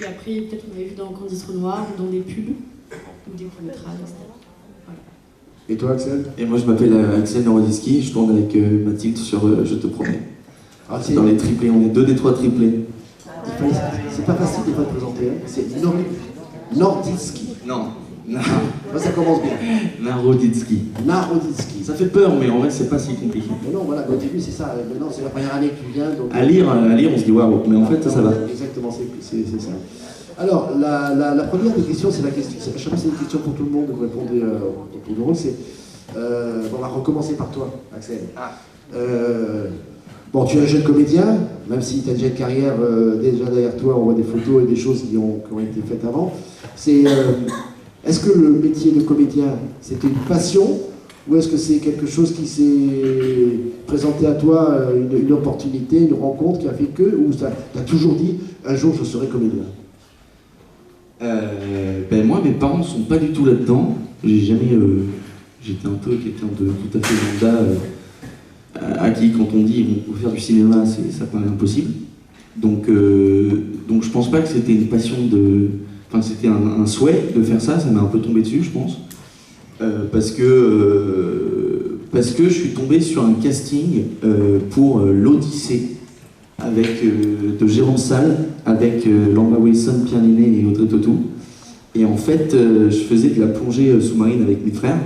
puis après, peut-être on avait vu dans Candice Renoir, ou dans des pubs, ou des courts-métrages, etc. Voilà. Et toi, Axel? Et moi, je m'appelle Axel Norodiski, je tourne avec Mathilde sur Je te promets. C'est dans les triplés, on est 2 des 3 triplés. C'est pas facile des fois de présenter, hein. C'est Nordiski. Non. Moi, ça commence bien. Naroditsky. Naroditsky. Ça fait peur, mais en vrai, c'est pas si compliqué. Mais non, voilà, au début, c'est ça. Maintenant, c'est la première année que tu viens. Donc... À lire, on se dit waouh, mais en fait, ça va. Exactement, c'est ça. Alors, la première des questions, c'est la question. À chaque fois, c'est une question pour tout le monde. Vous répondez au tour de rôle. On va recommencer par toi, Axel. Bon, tu es un jeune comédien, même si tu as déjà une carrière déjà derrière toi, on voit des photos et des choses qui ont été faites avant. Est-ce que le métier de comédien, c'était une passion ou est-ce que c'est quelque chose qui s'est présenté à toi, une opportunité, une rencontre qui a fait que, ou tu as toujours dit, un jour je serai comédien? Moi, mes parents ne sont pas du tout là-dedans. J'étais un peu quelqu'un de tout à fait lambda, à qui, quand on dit il faut faire du cinéma, ça paraît impossible. Donc je pense pas que c'était une passion Enfin, c'était un souhait de faire ça, ça m'a un peu tombé dessus, je pense. Parce que je suis tombé sur un casting pour l'Odyssée de Jérôme Salle, avec Lamba Wilson, Pierre Ninet et Audrey Tautou. Et en fait, je faisais de la plongée sous-marine avec mes frères.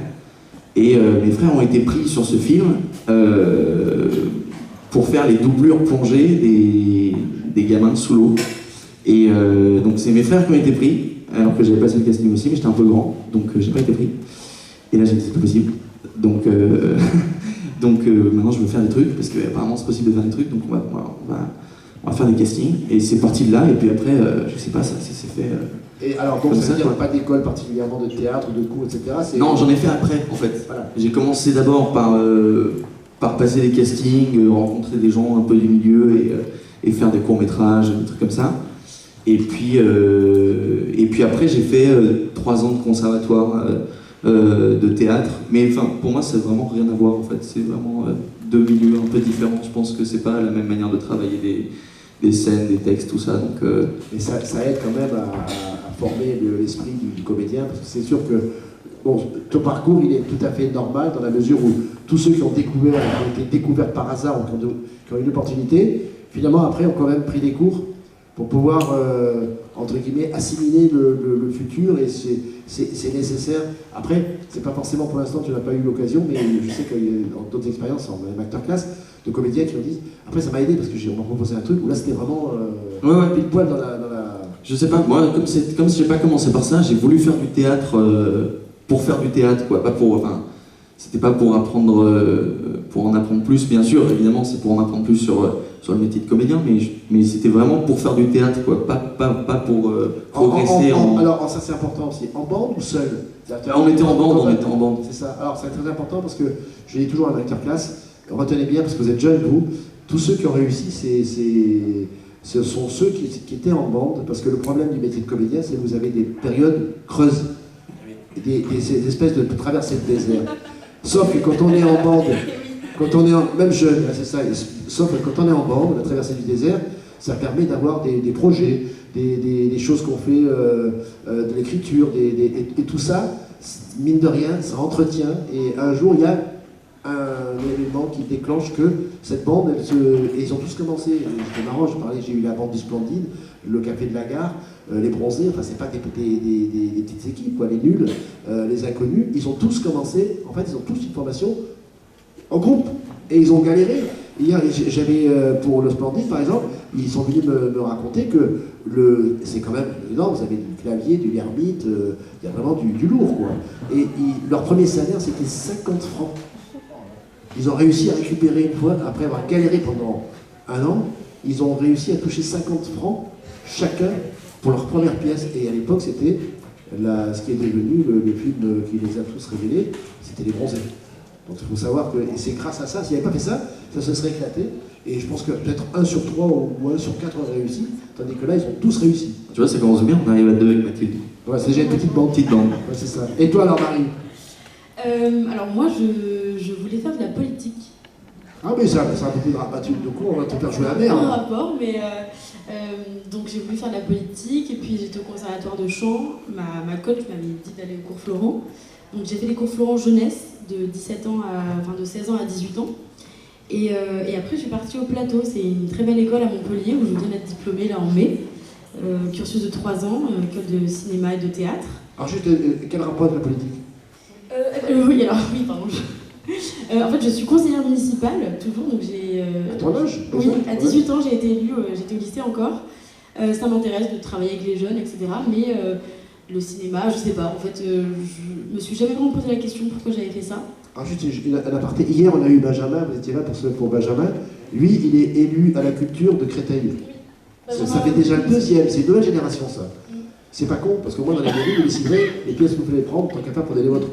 Et mes frères ont été pris sur ce film pour faire les doublures plongées des gamins sous l'eau. Et donc c'est mes frères qui ont été pris, alors que j'avais passé le casting aussi, mais j'étais un peu grand, donc j'ai pas été pris. Et là j'ai dit c'est pas possible. Donc maintenant je veux faire des trucs, parce qu'apparemment c'est possible de faire des trucs, donc on va faire des castings. Et c'est parti de là, et puis après, je sais pas, ça s'est fait... Et alors donc ça veut dire pas d'école particulièrement de théâtre ou de cours, etc. Non, j'en ai fait après en fait. Voilà. J'ai commencé d'abord par passer des castings, rencontrer des gens un peu du milieu et faire des courts-métrages, des trucs comme ça. Et puis après, j'ai fait 3 ans de conservatoire de théâtre. Mais enfin, pour moi, c'est vraiment rien à voir en fait. C'est vraiment 2 milieux un peu différents. Je pense que c'est pas la même manière de travailler des scènes, des textes, tout ça. Donc, et ça aide quand même à former l'esprit du comédien, parce que c'est sûr que ton parcours, il est tout à fait normal dans la mesure où tous ceux qui ont été découverts par hasard, qui ont eu une opportunité, finalement après ont quand même pris des cours pour pouvoir, entre guillemets, assimiler le futur, et c'est nécessaire. Après, c'est pas forcément pour l'instant, tu n'as pas eu l'occasion, mais je sais qu'il y a d'autres expériences en masterclass de comédiens qui ont dit, après ça m'a aidé parce que on m'a proposé un truc où là c'était vraiment pile poil dans la... Je sais pas, moi, comme si j'ai pas commencé par ça, j'ai voulu faire du théâtre pour faire du théâtre, quoi. C'était pas pour apprendre, pour en apprendre plus, bien sûr, évidemment, c'est pour en apprendre plus sur le métier de comédien, mais c'était vraiment pour faire du théâtre, quoi. Pas pour progresser Alors, ça c'est important aussi, en bande ou seul? On était en bande, C'est ça, alors c'est très important parce que je dis toujours à masterclass, retenez bien, parce que vous êtes jeunes, vous, tous ceux qui ont réussi, ce sont ceux qui étaient en bande, parce que le problème du métier de comédien, c'est que vous avez des périodes creuses, des espèces de traversées de désert. Sauf que quand on est en bande, même jeune, c'est ça, sauf que quand on est en bande, la traversée du désert, ça permet d'avoir des projets, des choses qu'on fait, de l'écriture, et tout ça, mine de rien, ça entretient, et un jour, il y a un élément qui déclenche que cette bande, et ils ont tous commencé, c'était marrant, j'ai eu la bande du Splendide, le Café de la Gare, les Bronzés, enfin c'est pas des petites équipes, quoi, les nuls, les inconnus, ils ont tous commencé, en fait ils ont tous une formation en groupe, et ils ont galéré. Hier, j'avais, pour le Splendide par exemple, ils sont venus me raconter que c'est quand même énorme, vous avez du clavier, du l'ermite, il y a vraiment du lourd, quoi. Et leur premier salaire c'était 50 francs. Ils ont réussi à récupérer une fois, après avoir galéré pendant 1 an, ils ont réussi à toucher 50 francs chacun pour leur première pièce. Et à l'époque, c'était ce qui est devenu le film qui les a tous révélés, c'était Les Bronzés. Donc il faut savoir que, et c'est grâce à ça, s'il n'y avait pas fait ça, ça se serait éclaté. Et je pense que peut-être 1 sur 3 ou 1 sur 4 aurait réussi, tandis que là, ils ont tous réussi. Tu vois, ça commence bien, on arrive à 2 avec Mathilde. Ouais, c'est déjà une petite bande. Petite bande. Ouais, c'est ça. Et toi alors, Marie? Alors moi, je voulais faire de la politique. Ah mais ça a beaucoup de rabattu, du coup on va te faire jouer la merde. Pas un rapport, mais Donc j'ai voulu faire de la politique et puis j'étais au conservatoire de chant. Ma coach m'avait dit d'aller au cours Florent. Donc j'ai fait les cours Florent jeunesse de 17 ans de 16 ans à 18 ans. Et après je suis partie au Plateau. C'est une très belle école à Montpellier où je viens d'être diplômée là en mai. Cursus de 3 ans, école de cinéma et de théâtre. Alors juste, quel rapport avec la politique? Oui, pardon. En fait, je suis conseillère municipale, toujours, donc j'ai... À ton âge? Oui, à 18 ans, j'ai été élue, j'étais au lycée encore. Ça m'intéresse de travailler avec les jeunes, etc. Mais le cinéma, je sais pas, en fait, je me suis jamais vraiment posé la question pourquoi j'avais fait ça. Alors juste un aparté, hier on a eu Benjamin, vous étiez là pour Benjamin. Lui, il est élu à la culture de Créteil. Ça fait déjà le deuxième, c'est une nouvelle génération ça. C'est pas con, parce que moi dans les mairies, vous déciderez les pièces que vous voulez prendre, tant qu'à faire pour des vôtres.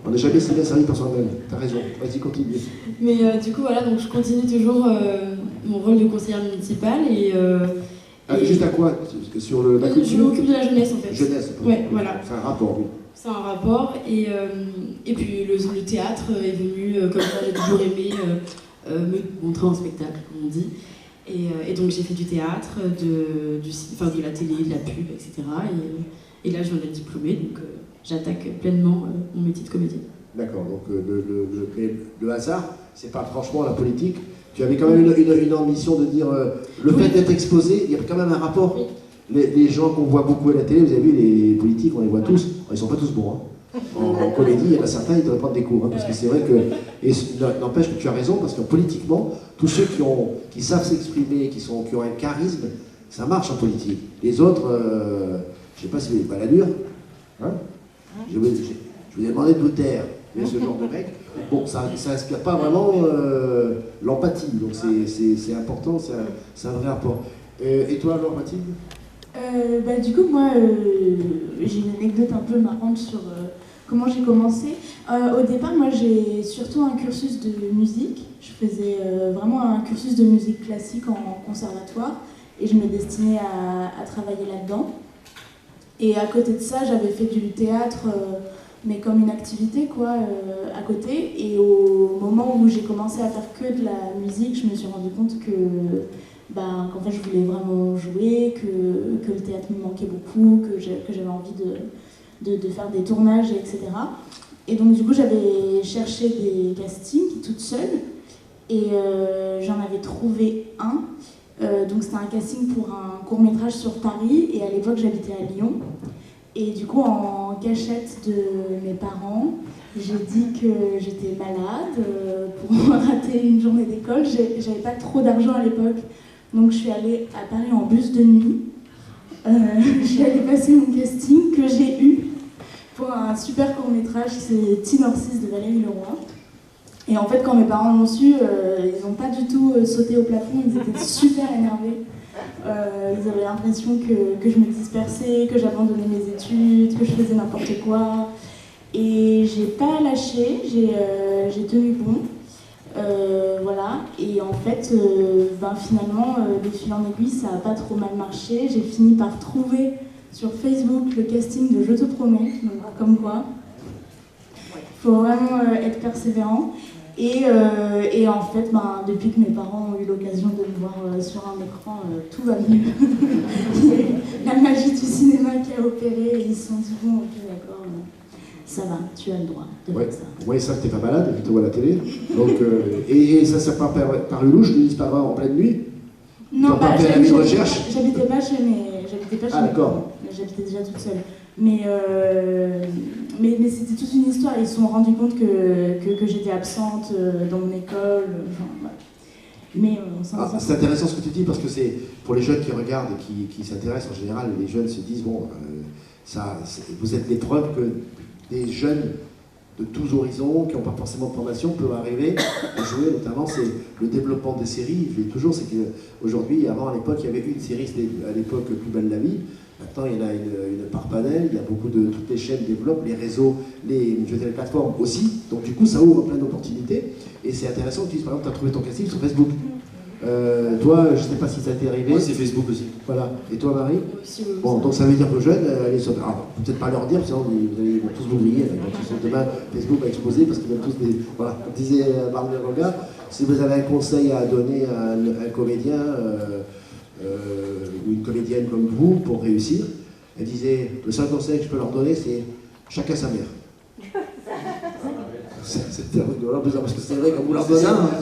On n'est jamais si bien servi par soi-même. T'as raison, vas-y, continue. Mais du coup, voilà, donc je continue toujours mon rôle de conseillère municipale et... Juste à quoi? Sur la culture? Je m'occupe de la jeunesse en fait. Jeunesse, ouais, voilà. C'est un rapport, oui. C'est un rapport, et puis le théâtre est venu, comme ça j'ai toujours aimé me montrer en spectacle, comme on dit. Et donc j'ai fait du théâtre, de la télé, de la pub, etc. Et là je viens d'être diplômée, donc j'attaque pleinement mon métier de comédienne. D'accord, donc le hasard, c'est pas franchement la politique. Tu avais quand même une ambition de dire, le fait d'être exposé, il y a quand même un rapport. Les gens qu'on voit beaucoup à la télé, vous avez vu, les politiques, on les voit tous, ils sont pas tous bons. Hein. En comédie, il y en a certains, ils devraient prendre des cours, hein, parce que c'est vrai que, et n'empêche que tu as raison, parce que politiquement, tous ceux qui savent s'exprimer, qui ont un charisme, ça marche en politique. Les autres, je sais pas si vous avez pas la dure, hein. Je vous ai demandé de vous taire, mais ce genre de mec, bon, ça inspire pas vraiment l'empathie, donc c'est important, c'est un vrai rapport. Et toi alors Mathilde? Du coup, moi, j'ai une anecdote un peu marrante sur comment j'ai commencé. Au départ, moi, j'ai surtout un cursus de musique. Je faisais vraiment un cursus de musique classique en conservatoire et je me destinais à travailler là-dedans. Et à côté de ça, j'avais fait du théâtre, mais comme une activité, quoi, à côté. Et au moment où j'ai commencé à faire que de la musique, je me suis rendu compte qu'en fait, je voulais vraiment jouer, que le théâtre me manquait beaucoup, que j'avais envie de faire des tournages, etc. Et donc, du coup, j'avais cherché des castings toute seule, et j'en avais trouvé un. Donc, c'était un casting pour un court-métrage sur Paris, et à l'époque, j'habitais à Lyon. Et du coup, en cachette de mes parents, j'ai dit que j'étais malade pour rater une journée d'école. J'avais pas trop d'argent à l'époque. Donc je suis allée à Paris en bus de nuit. Je suis allée passer mon casting que j'ai eu pour un super court-métrage, c'est Teen Horses de Valérie Leroy. Et en fait, quand mes parents l'ont su, ils n'ont pas du tout sauté au plafond, ils étaient super énervés. Ils avaient l'impression que je me dispersais, que j'abandonnais mes études, que je faisais n'importe quoi. Et j'ai pas lâché, j'ai tenu bon. Voilà, et en fait, finalement, de fil en aiguille, ça n'a pas trop mal marché. J'ai fini par trouver sur Facebook le casting de Je te promets, donc comme quoi, il faut vraiment être persévérant. Et en fait, depuis que mes parents ont eu l'occasion de me voir sur un écran, tout va mieux. La magie du cinéma qui a opéré, et ils se sont dit, bon, ok, d'accord. Ça va, tu as le droit de faire ça. Oui, ça, t'es pas malade, et puis tu vois la télé. Donc, et ça s'est pas paru louche, de disparaître en pleine nuit? Non, j'habitais pas chez mes d'accord. parents. J'habitais déjà toute seule. Mais c'était toute une histoire. Ils se sont rendus compte que j'étais absente dans mon école. Voilà. Mais c'est intéressant ce que tu dis, parce que c'est pour les jeunes qui regardent et qui s'intéressent en général, les jeunes se disent, bon, vous êtes l'épreuve que des jeunes de tous horizons, qui n'ont pas forcément de formation, peuvent arriver à jouer. Notamment, c'est le développement des séries. Je dis toujours, c'est qu'aujourd'hui, avant, à l'époque, il y avait une série, c'était à l'époque Plus belle la vie. Maintenant, il y en a une par panel, il y a toutes les chaînes développent, les réseaux, les plateformes aussi. Donc, du coup, ça ouvre plein d'opportunités. Et c'est intéressant que tu dises, par exemple, tu as trouvé ton casting sur Facebook. Toi, je ne sais pas si ça t'est arrivé. Moi, c'est Facebook aussi. Voilà. Et toi, Marie? Aussi, bon, donc ça veut dire que jeunes, allez sur... peut-être pas leur dire, sinon ils vont tous vous griller. Demain, Facebook va exploser parce qu'ils vont tous des... Voilà, comme disait Marc Roga, si vous avez un conseil à donner à un comédien, ou une comédienne comme vous pour réussir. Elle disait, le seul conseil que je peux leur donner, c'est chacun sa mère. C'était rigolo, parce que c'est vrai, quand vous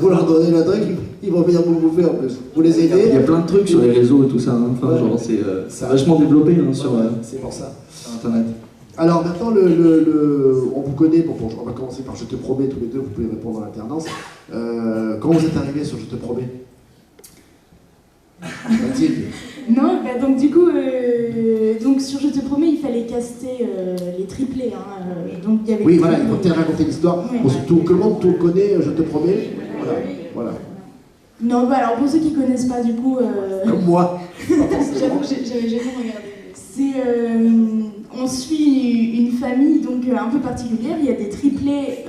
leur donnez le truc, ils vont venir vous bouffer en plus. Vous les aidez. Il y a plein de trucs sur les réseaux et tout ça, hein. Enfin, Ouais. genre, c'est vachement développé hein, sur c'est pour ça. Internet. Alors maintenant, on vous connaît, bon, on va commencer par Je te promets, tous les deux, vous pouvez répondre en alternance. Comment vous êtes arrivés sur Je te promets? Mathilde. Non, bah donc du coup, donc sur Je te promets, il fallait caster les triplés. Hein, donc il y avait Oui, les voilà, il faut triplés. peut-être raconter l'histoire. Oui. Tout le monde tout connaît, Je te promets. Voilà. Non, bah alors pour ceux qui connaissent pas, du coup, Comme moi. J'avoue que j'avais jamais regardé. c'est on suit une famille donc un peu particulière. Il y a des triplés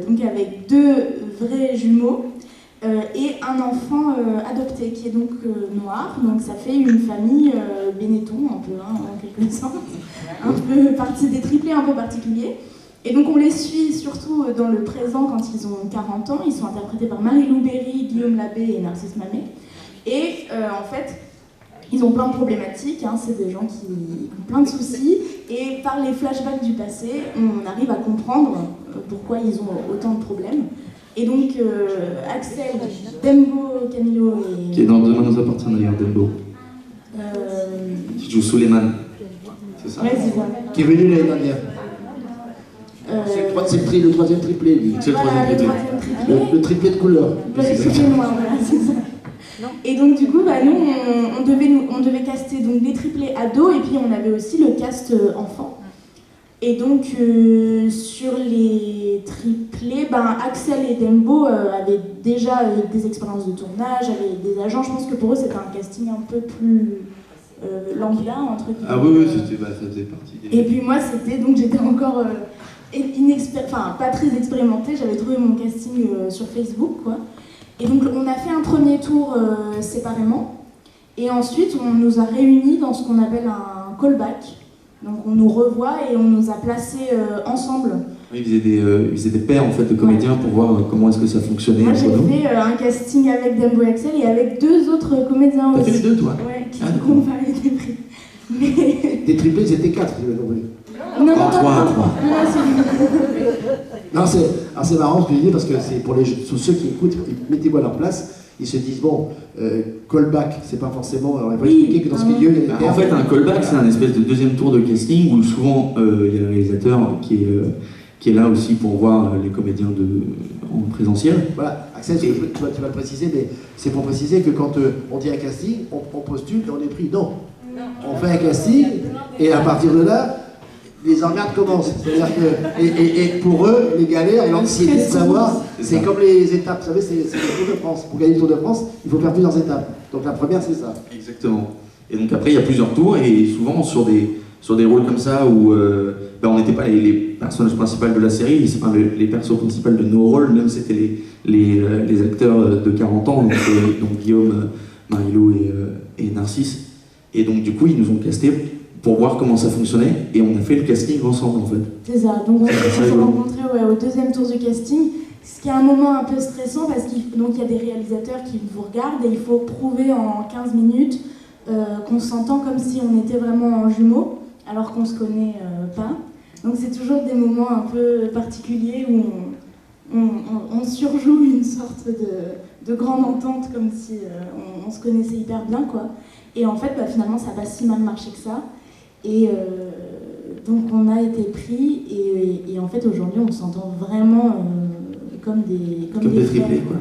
donc avec 2 vrais jumeaux. Et un enfant adopté qui est donc noir, donc ça fait une famille Benetton un peu, hein, en quelque sorte, un peu partie des triplés un peu particuliers. Et donc on les suit surtout dans le présent quand ils ont 40 ans, ils sont interprétés par Marie-Lou Berry, Guillaume Labbé et Narcisse Mamet. Et en fait, ils ont plein de problématiques, hein, c'est des gens qui ont plein de soucis, et par les flashbacks du passé, on arrive à comprendre pourquoi ils ont autant de problèmes. Et donc, Axel, Dembo, Camilo et... Qui est dans Demain nous appartient d'ailleurs, Dembo. Qui joue Suleiman. C'est ça? Ouais, c'est ça. Qui est venu l'année dernière. C'est le troisième triplé, lui. C'est le Voilà, troisième le triplé. troisième triplé. Le triplé de couleur. Le triplé noir, voilà, c'est ça. Et donc, du coup, bah, nous, on devait caster donc, des triplés ados, et puis on avait aussi le cast enfant. Et donc, sur les triplés, ben, Axel et Dembo avaient déjà des expériences de tournage, avaient des agents. Je pense que pour eux, c'était un casting un peu plus lambda, entre guillemets. Ah oui, ça faisait partie des... Et puis moi, j'étais encore pas très expérimentée. J'avais trouvé mon casting sur Facebook, quoi. Et donc, on a fait un premier tour séparément. Et ensuite, on nous a réunis dans ce qu'on appelle un callback. Donc on nous revoit et on nous a placés ensemble. Oui, ils faisaient des paires en fait, de comédiens pour voir comment est-ce que ça fonctionnait. Moi j'ai entre nous. fait un casting avec Dembo et Axel et avec 2 autres comédiens T'as aussi. fait les deux, toi? Ouais, qui Ah, n'ont pas été pris. Mais... Des triplés, c'était 4, si vous avez compris. Non, Trois. Non, c'est marrant ce que je dis parce que c'est pour ceux qui écoutent, mettez-vous à leur place. Ils se disent, bon, callback, c'est pas forcément. On va pas expliquer que dans ce milieu, il y a des termes. En fait, un callback, c'est un espèce de deuxième tour de casting où souvent il y a le réalisateur qui est là aussi pour voir les comédiens en présentiel. Voilà, Axel, tu vas le préciser, mais c'est pour préciser que quand on dit un casting, on postule et on est pris. Non. On fait un casting et à partir de là, les emmerdes commencent. C'est-à-dire que, et pour eux, les galères et l'anxiété de savoir, c'est comme les étapes. Vous savez, c'est le Tour de France. Pour gagner le Tour de France, il faut faire plusieurs étapes. Donc la première, c'est ça. Exactement. Et donc après, il y a plusieurs tours et souvent sur des rôles comme ça où on n'était pas les personnages principaux de la série, les persos principaux de nos rôles, même c'était les acteurs de 40 ans, donc Guillaume, Marie-Lou et Narcisse. Et donc du coup, ils nous ont castés pour voir comment ça fonctionnait et on a fait le casting ensemble en fait. C'est ça, donc on s'est rencontrés au deuxième tour du casting, ce qui est un moment un peu stressant parce qu'il y a des réalisateurs qui vous regardent et il faut prouver en 15 minutes qu'on s'entend comme si on était vraiment en jumeaux alors qu'on se connaît pas. Donc c'est toujours des moments un peu particuliers où on surjoue une sorte de grande entente comme si on se connaissait hyper bien, quoi. Et en fait, finalement, ça n'a pas si mal marché que ça. Et donc on a été pris et en fait aujourd'hui on s'entend vraiment comme des triplés, quoi.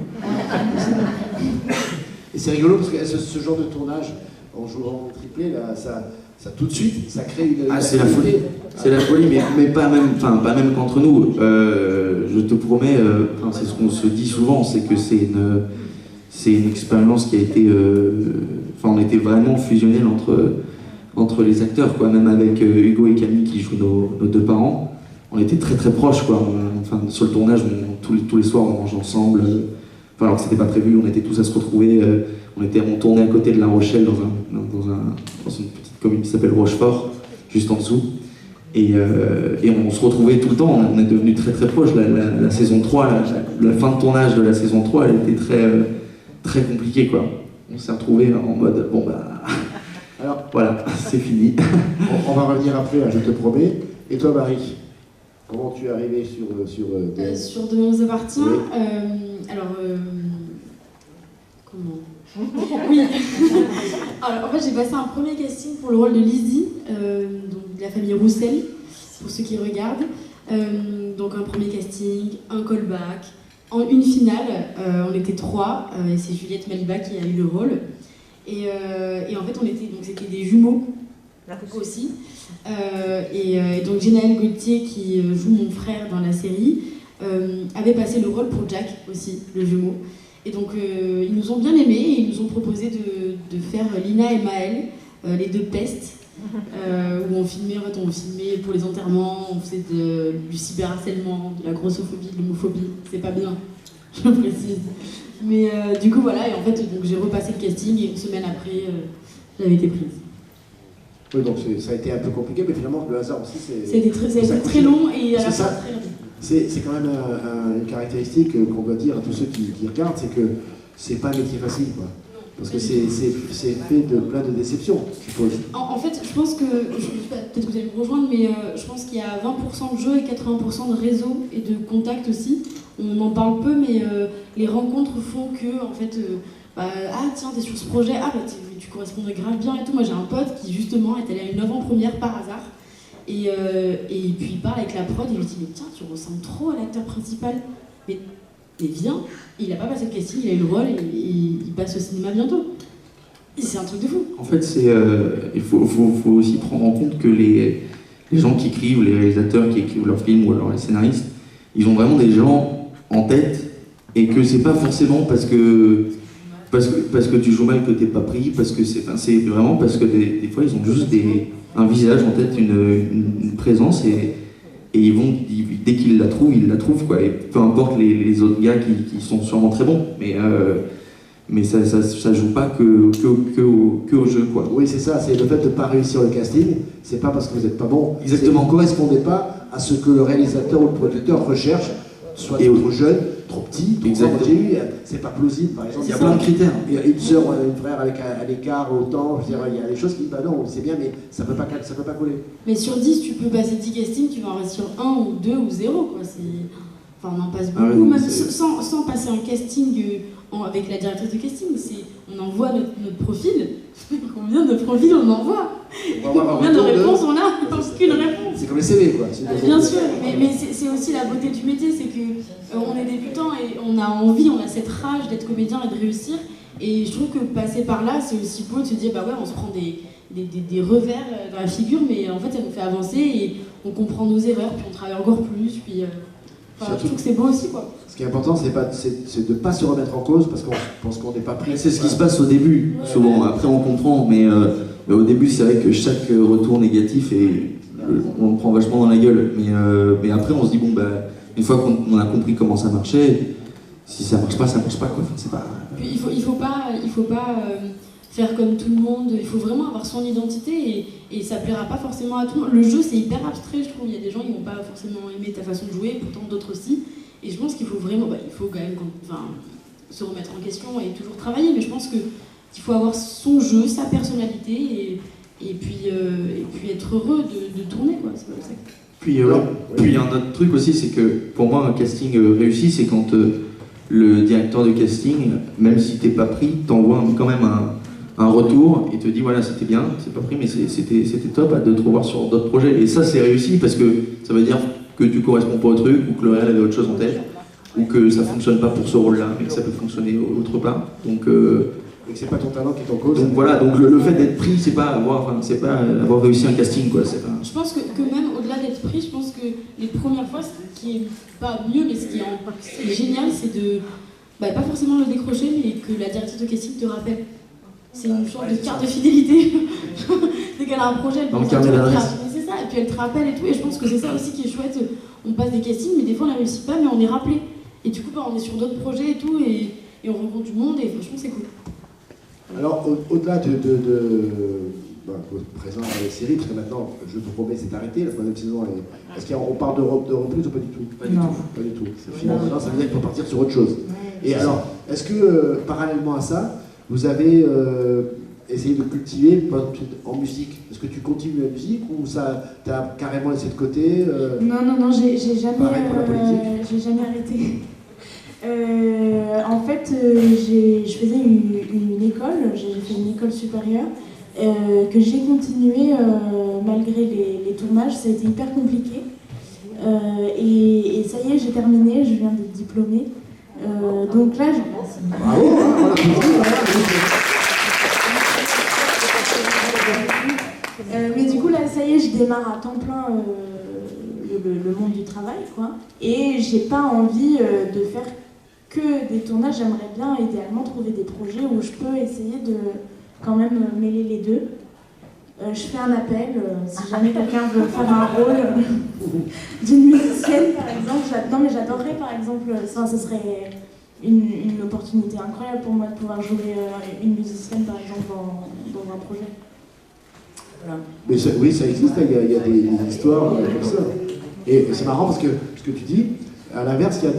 Et c'est rigolo parce que ce genre de tournage, en jouant en triplé, là, ça tout de suite, ça crée une... C'est la folie. C'est la folie, mais pas même qu'entre nous. Je te promets, c'est ce qu'on se dit souvent, c'est que c'est une expérience qui a été... on était vraiment fusionnels entre les acteurs, quoi. Même avec Hugo et Camille qui jouent nos 2 parents, on était très très proches, quoi. Sur le tournage, tous les soirs on mange ensemble. Alors que c'était pas prévu, on était tous à se retrouver. On tournait à côté de La Rochelle dans une petite commune qui s'appelle Rochefort, juste en dessous. Et on se retrouvait tout le temps, on est devenus très très proches. La saison 3, la fin de tournage de la saison 3, elle était très, très compliquée, quoi. on s'est retrouvés en mode bon bah Alors, voilà, c'est fini. on va revenir après, hein, je te promets. Et toi, Marie, comment tu es arrivée Sur Demain nous appartient. Oui. Comment Oui. Alors, en fait, j'ai passé un premier casting pour le rôle de Lizzie, donc de la famille Roussel, pour ceux qui regardent. Donc un premier casting, un callback, en une finale, on était 3, et c'est Juliette Maliba qui a eu le rôle. Et en fait, c'était des jumeaux aussi. Et donc Genaël Gauthier, qui joue mon frère dans la série, avait passé le rôle pour Jack aussi, le jumeau. Et donc ils nous ont bien aimés et ils nous ont proposé de faire Lina et Maël, les deux pestes, où on filmait pour les enterrements, on faisait du cyberharcèlement, de la grossophobie, de l'homophobie. C'est pas bien, je le précise. Mais du coup voilà, et en fait donc, j'ai repassé le casting et une semaine après j'avais été prise. Oui, donc ça a été un peu compliqué, mais finalement le hasard aussi ça a été très long et à la fin très rapide. C'est quand même une caractéristique qu'on doit dire à tous ceux qui regardent, c'est que c'est pas un métier facile, quoi. Parce que c'est fait de plein de déceptions, je suppose. En fait, je pense que, peut-être que vous allez me rejoindre, mais je pense qu'il y a 20% de jeu et 80% de réseau et de contact aussi. On en parle peu, mais les rencontres font que, en fait, ah tiens, t'es sur ce projet, ah bah tu correspondrais grave bien et tout. Moi j'ai un pote qui justement est allé à une avant-première par hasard. Et puis il parle avec la prod, il lui dit mais tiens tu ressembles trop à l'acteur principal, mais viens, il a pas passé le casting, il a eu le rôle et il passe au cinéma bientôt. Et c'est un truc de fou. En fait il faut aussi prendre en compte que les gens qui écrivent, ou les réalisateurs qui écrivent leurs films ou alors les scénaristes, ils ont vraiment des gens en tête et que c'est pas forcément parce que tu joues mal que t'es pas pris, parce que c'est vraiment parce que des fois ils ont juste un visage en tête, une présence et dès qu'ils la trouvent, ils la trouvent quoi. Et peu importe les autres gars qui sont sûrement très bons, mais ça joue pas que au jeu quoi. Oui c'est ça, c'est le fait de ne pas réussir le casting, c'est pas parce que vous n'êtes pas bon. Exactement. Vous ne correspondez pas à ce que le réalisateur ou le producteur recherche, soit trop jeune, trop petit, trop âgé, c'est pas plausible par exemple. Il y a plein de critères. Il y a une sœur, un frère avec à l'écart, autant, je veux dire, il y a des choses qui, bah non, c'est bien, mais ça peut pas coller. Mais sur 10, tu peux passer 10 castings, tu vas en rester sur 1 ou 2 ou 0 quoi. Enfin, on en passe beaucoup, même sans passer un casting avec la directrice de casting. On envoie notre profil. Combien de profils on envoie? Combien de réponses on a? Aucune réponse. C'est comme les CV quoi. Bien sûr, mais c'est aussi la beauté du métier, c'est que on est débutants et on a envie, on a cette rage d'être comédien et de réussir. Et je trouve que passer par là, c'est aussi beau de se dire bah ouais, on se prend des revers dans la figure, mais en fait ça nous fait avancer et on comprend nos erreurs, puis on travaille encore plus, puis je trouve que c'est beau aussi quoi. Ce qui est important, c'est de ne pas se remettre en cause parce qu'on pense qu'on n'est pas pris. C'est ce qui se passe au début, souvent. Après, on comprend, mais au début, c'est vrai que chaque retour négatif, on le prend vachement dans la gueule. Mais après, on se dit, bon, bah, une fois qu'on a compris comment ça marchait, si ça marche pas, ça marche pas, quoi. Enfin, c'est pas... Puis, il faut pas faire comme tout le monde, il faut vraiment avoir son identité et ça plaira pas forcément à tout le monde. Le jeu, c'est hyper abstrait, je trouve. Il y a des gens qui vont pas forcément aimer ta façon de jouer, pourtant d'autres aussi. Et je pense qu'il faut vraiment, il faut quand même se remettre en question et toujours travailler, mais je pense qu'il faut avoir son jeu, sa personnalité et puis être heureux de tourner quoi. C'est pas ça. Puis il y a un autre truc aussi, c'est que pour moi un casting réussi, c'est quand le directeur de casting, même si t'es pas pris, t'envoie quand même un retour et te dit voilà c'était bien, c'est pas pris mais c'était top de te revoir sur d'autres projets. Et ça c'est réussi parce que ça veut dire que tu corresponds pas au truc ou que le réel avait autre chose en tête ou que ça fonctionne pas pour ce rôle-là mais que ça peut fonctionner autre part. Donc et que c'est pas ton talent qui est en cause. Donc voilà, donc le fait d'être pris, c'est pas avoir réussi un casting quoi. Je pense que même au-delà d'être pris, je pense que les premières fois, ce qui est pas mieux, mais ce qui est génial, c'est de pas forcément le décrocher, mais que la directrice de casting te rappelle. C'est une sorte de carte de fidélité. Dès qu'elle a un projet, elle dans le carnet d'adresse. C'est ça, et puis elle te rappelle et tout. Et je pense que c'est ça aussi qui est chouette. On passe des castings, mais des fois on ne réussit pas, mais on est rappelé. Et du coup, on est sur d'autres projets et tout, et on rencontre du monde, et franchement, c'est cool. Alors, au-delà de présent à la série, parce que maintenant, je vous promets, c'est arrêté, la troisième saison, est-ce qu'on parle de reprise ou pas du tout? Pas du tout. Pas du tout. C'est fini. Maintenant, ça veut dire qu'il faut partir sur autre chose. Et alors, est-ce que, parallèlement à ça, vous avez essayé de cultiver en musique. Est-ce que tu continues la musique ou ça t'as carrément laissé de côté Non, j'ai jamais, Pareil pour la politique. j'ai jamais arrêté. En fait, je faisais une école, j'ai fait une école supérieure que j'ai continué malgré les tournages. Ça a été hyper compliqué. Et ça y est, j'ai terminé, je viens d'être diplômée. Donc là, Bravo, hein, voilà, mais du coup, là, ça y est, je démarre à temps plein le monde du travail, quoi. Et j'ai pas envie de faire que des tournages. J'aimerais bien, idéalement, trouver des projets où je peux essayer de quand même mêler les deux. Je fais un appel, si jamais quelqu'un veut faire un rôle d'une musicienne, par exemple. Non, mais j'adorerais, par exemple, ça serait une opportunité incroyable pour moi de pouvoir jouer une musicienne, par exemple, dans un projet. Voilà. Mais oui, ça existe, il y a des histoires comme ça. Et c'est marrant parce que ce que tu dis, à l'inverse, il y a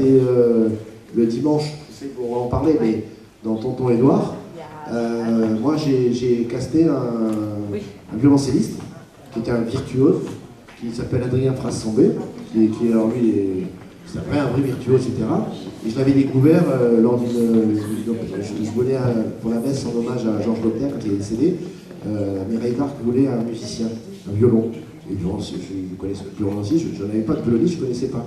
le dimanche, je sais qu'on va en parler, mais dans Tonton Édouard, moi j'ai casté un violoncelliste qui était un virtuose, qui s'appelle Adrien Frassambé, qui alors lui, c'est après un vrai virtuose, etc. Et je l'avais découvert lors d'une. Je volais pour la messe en hommage à Georges Leclerc quand il est décédé. Mireille Darc voulait un musicien, un violon. Et je connaissais le violonciste, je n'avais pas de violoniste, je ne connaissais pas.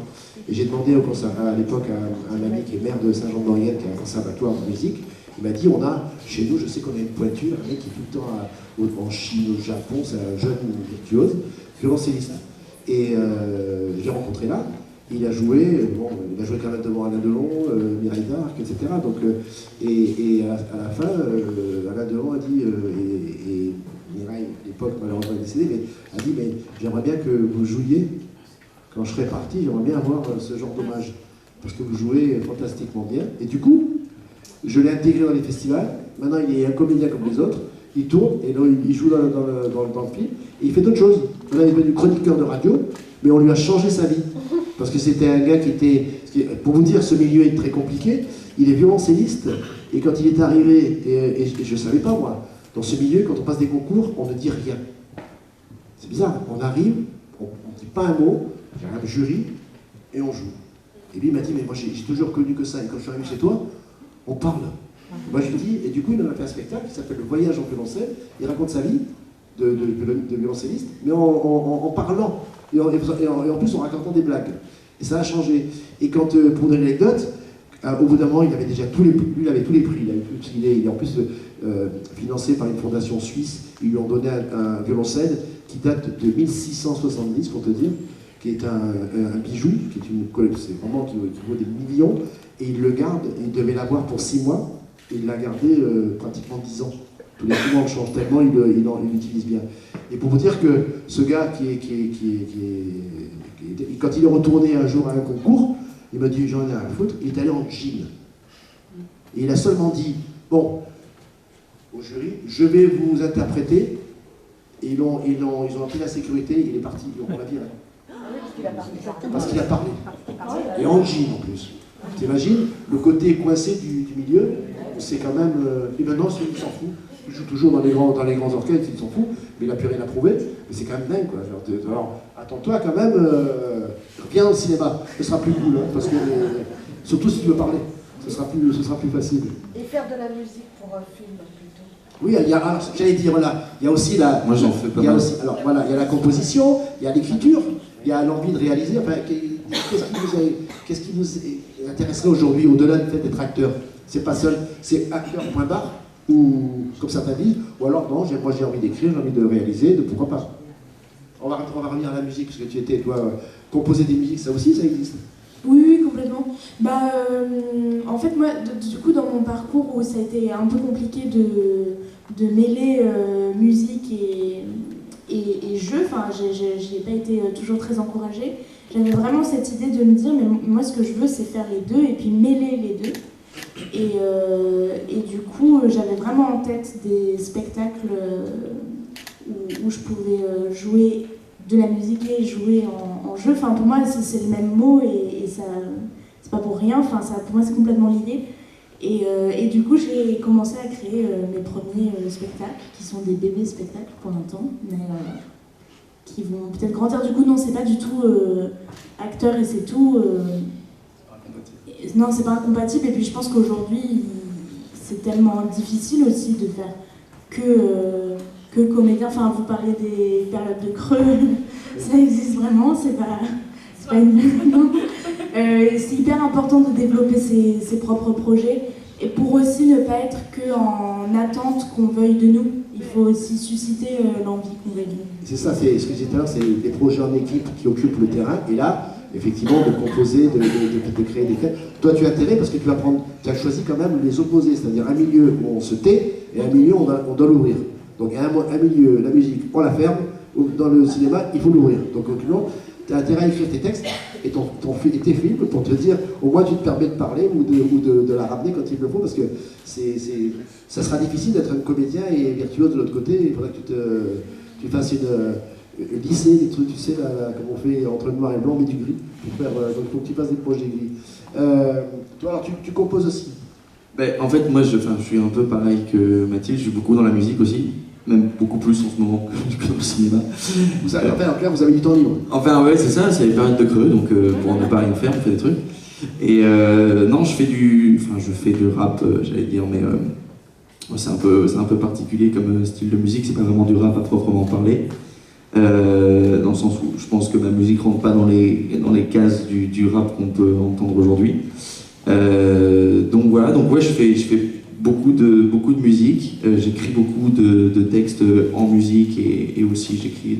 Et j'ai demandé à l'époque à un ami qui est maire de Saint-Jean-de-Maurienne, qui a un conservatoire de musique. Il m'a dit, on a, chez nous, je sais qu'on a une pointure, un mec qui est tout le temps en Chine, au Japon, c'est un jeune virtuose, violoncelliste. Et je l'ai rencontré là, il a joué quand même devant Alain Delon, Mireille Darc, etc. Donc, et à la fin, Alain Delon a dit, et Mireille, à l'époque malheureusement est décédée, mais a dit, mais j'aimerais bien que vous jouiez, quand je serai parti, j'aimerais bien avoir ce genre d'hommage, parce que vous jouez fantastiquement bien. Et du coup, je l'ai intégré dans les festivals, maintenant il est un comédien comme les autres, il tourne, et là, il joue dans le film, et il fait d'autres choses. Là, il est devenu chroniqueur de radio, mais on lui a changé sa vie. Parce que c'était un gars qui était... Pour vous dire, ce milieu est très compliqué. Il est violoncelliste, et quand il est arrivé, et je ne savais pas moi, dans ce milieu, quand on passe des concours, on ne dit rien. C'est bizarre, on arrive, on ne dit pas un mot, il y a un jury, et on joue. Et lui, il m'a dit, mais moi j'ai toujours connu que ça, et quand je suis arrivé chez toi, on parle. Moi je lui dis, et du coup il en a fait un spectacle qui s'appelle Le Voyage en violoncelle, il raconte sa vie de violoncelliste, mais en parlant, et en plus en racontant des blagues. Et ça a changé. Et quand, pour donner l'anecdote, au bout d'un moment, il avait déjà tous les prix. Il est en plus financé par une fondation suisse. Ils lui ont donné un violoncelle qui date de 1670, pour te dire, qui est un bijou, c'est vraiment qui vaut des millions. Et il le garde, il devait l'avoir pour 6 mois, et il l'a gardé pratiquement 10 ans. Tous les 6 mois, on change tellement, il l'utilise bien. Et pour vous dire que ce gars quand il est retourné un jour à un concours, il m'a dit, j'en ai rien à foutre, il est allé en Chine. Et il a seulement dit, bon, au jury, je vais vous interpréter. Et ils ont appelé la sécurité, il est parti, on l'a viré. Parce qu'il a parlé. Et en Chine en plus. T'imagines, le côté coincé du milieu, c'est quand même... et maintenant, il s'en fout. Il joue toujours dans les grands orchestres, il s'en fout, mais il n'a plus rien à prouver. Mais c'est quand même dingue, quoi. Alors, attends-toi quand même, viens au cinéma, ce sera plus cool, hein, parce que, surtout si tu veux parler, ce sera plus facile. Et faire de la musique pour un film, plutôt. Oui, j'allais dire, voilà, il y a aussi la... Moi j'en fais pas mal. Alors voilà, il y a la composition, il y a l'écriture, il y a l'envie de réaliser. Enfin, qu'est-ce qui vous intéresserait aujourd'hui, au-delà du fait d'être acteur? C'est pas seul, c'est acteur, point barre, ou comme certains disent, ou alors non, moi j'ai envie d'écrire, j'ai envie de réaliser, pourquoi pas. On va revenir à la musique, parce que tu étais, toi, composer des musiques, ça aussi, ça existe? Oui, complètement. En fait, moi, du coup, dans mon parcours où ça a été un peu compliqué de mêler musique et jeu, enfin, j'ai pas été toujours très encouragée. J'avais vraiment cette idée de me dire, mais moi, ce que je veux, c'est faire les deux et puis mêler les deux. Et du coup, j'avais vraiment en tête des spectacles où je pouvais jouer de la musique et jouer en jeu. Enfin, pour moi, c'est le même mot et ça, c'est pas pour rien. Enfin, pour moi, c'est complètement lié. Et du coup, j'ai commencé à créer mes premiers spectacles, qui sont des bébés spectacles pour l'instant, mais qui vont peut-être grandir. Du coup, non, c'est pas du tout acteur et c'est tout. Non, c'est pas incompatible. Et puis, je pense qu'aujourd'hui, c'est tellement difficile aussi de faire que comédien. Enfin, vous parlez des périodes de creux, ça existe vraiment, c'est pas une... non. C'est hyper important de développer ses propres projets et pour aussi ne pas être qu'en attente qu'on veuille de nous. Il faut aussi susciter l'envie qu'on veuille de nous. C'est ça, c'est ce que je disais tout à l'heure, c'est des projets en équipe qui occupent le terrain. Et là, effectivement, de composer, de créer des faits. Toi, tu as intérêt parce que tu as choisi quand même les opposés, c'est-à-dire un milieu où on se tait et un milieu où on doit l'ouvrir. Donc un milieu, la musique, on la ferme, ou dans le cinéma, il faut l'ouvrir. Donc tu as intérêt à écrire tes textes et tes films pour te dire, au moins tu te permets de parler ou de la ramener quand il le faut, parce que ça sera difficile d'être un comédien et virtuose de l'autre côté. Il faudra que tu fasses lisser des trucs, tu sais, comme on fait entre le noir et le blanc, mais du gris, pour faire, donc il faut que tu fasses des projets gris. Toi, alors tu composes aussi? En fait, moi, je suis un peu pareil que Mathilde, je suis beaucoup dans la musique aussi, même beaucoup plus en ce moment que dans le cinéma. En clair, vous avez du temps libre. Enfin, ouais, c'est ça, c'est les périodes de creux, donc pour ne pas rien faire, on fait des trucs. Et non, je fais du rap, j'allais dire, mais c'est un peu particulier comme style de musique, c'est pas vraiment du rap à proprement parler. Dans le sens où je pense que ma musique rentre pas dans les cases du rap qu'on peut entendre aujourd'hui. Donc voilà, donc ouais, je fais beaucoup de musique, j'écris beaucoup de textes en musique et aussi j'écris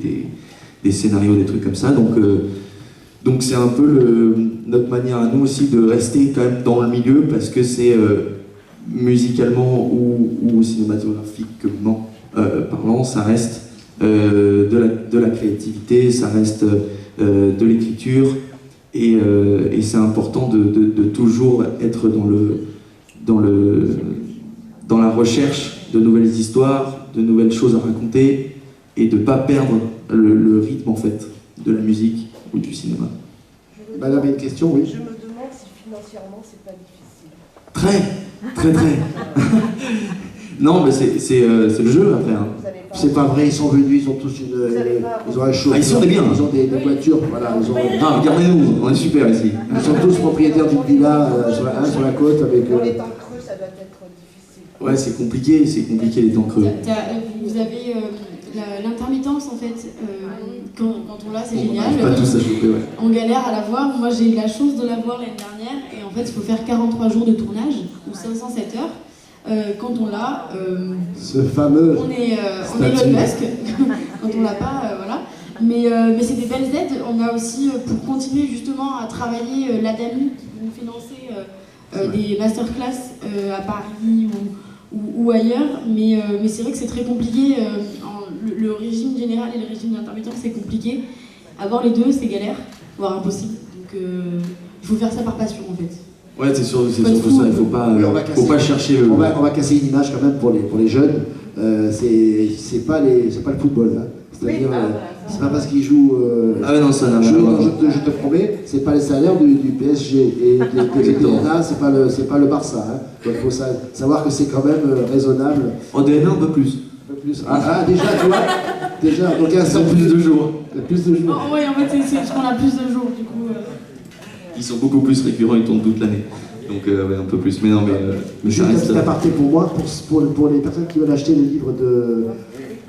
des scénarios, des trucs comme ça. Donc c'est un peu notre manière à nous aussi de rester quand même dans le milieu parce que c'est musicalement ou cinématographiquement parlant, ça reste de la créativité, ça reste de l'écriture et c'est important de toujours être dans la recherche de nouvelles histoires, de nouvelles choses à raconter et de ne pas perdre le rythme en fait de la musique ou du cinéma. Madame a une question, oui. Je me demande si financièrement c'est pas difficile. Très. Non, mais c'est le jeu après. Hein. C'est pas vrai, ils sont venus, ils ont tous ils ont un chauffeur, ils sont des biens. Ils ont des voitures, voilà. Non, regardez-nous, on est super ici. Ils sont tous propriétaires d'une villa sur la côte avec. Pour les temps creux, ça doit être difficile. Ouais, c'est compliqué les temps creux. Vous avez l'intermittence en fait, quand on l'a, c'est génial. On pas tous à choper, ouais. On galère à l'avoir. Moi j'ai eu la chance de l'avoir l'année dernière et en fait il faut faire 43 jours de tournage ou 507 heures. Quand on l'a, ce fameux on est Elon Musk. Quand on l'a pas, voilà. Mais c'est des belles aides. On a aussi, pour continuer justement à travailler, l'ADAMI qui nous financer des masterclass à Paris ou ailleurs. Mais c'est vrai que c'est très compliqué. Le régime général et le régime d'intermittent, c'est compliqué. Avoir les deux, c'est galère, voire impossible. Donc il faut faire ça par passion en fait. Ouais, c'est surtout ça, il faut pas chercher le... On va casser une image quand même pour les jeunes. C'est pas le football là. C'est-à-dire, c'est pas parce qu'ils jouent. Non, ça n'a rien à voir. Je te promets, c'est pas les salaires du PSG et là, c'est pas le Barça. Hein. Donc il faut savoir que c'est quand même raisonnable. En DNA, un peu plus. Déjà, tu vois. Déjà, donc ils ont plus de jours. Plus de jours. Oui, en fait, c'est parce qu'on a plus de jours du coup. Ils sont beaucoup plus récurrents, ils tournent toute l'année. Donc un peu plus. Mais non, mais ça reste... Juste un petit aparté pour moi, pour les personnes qui veulent acheter le livre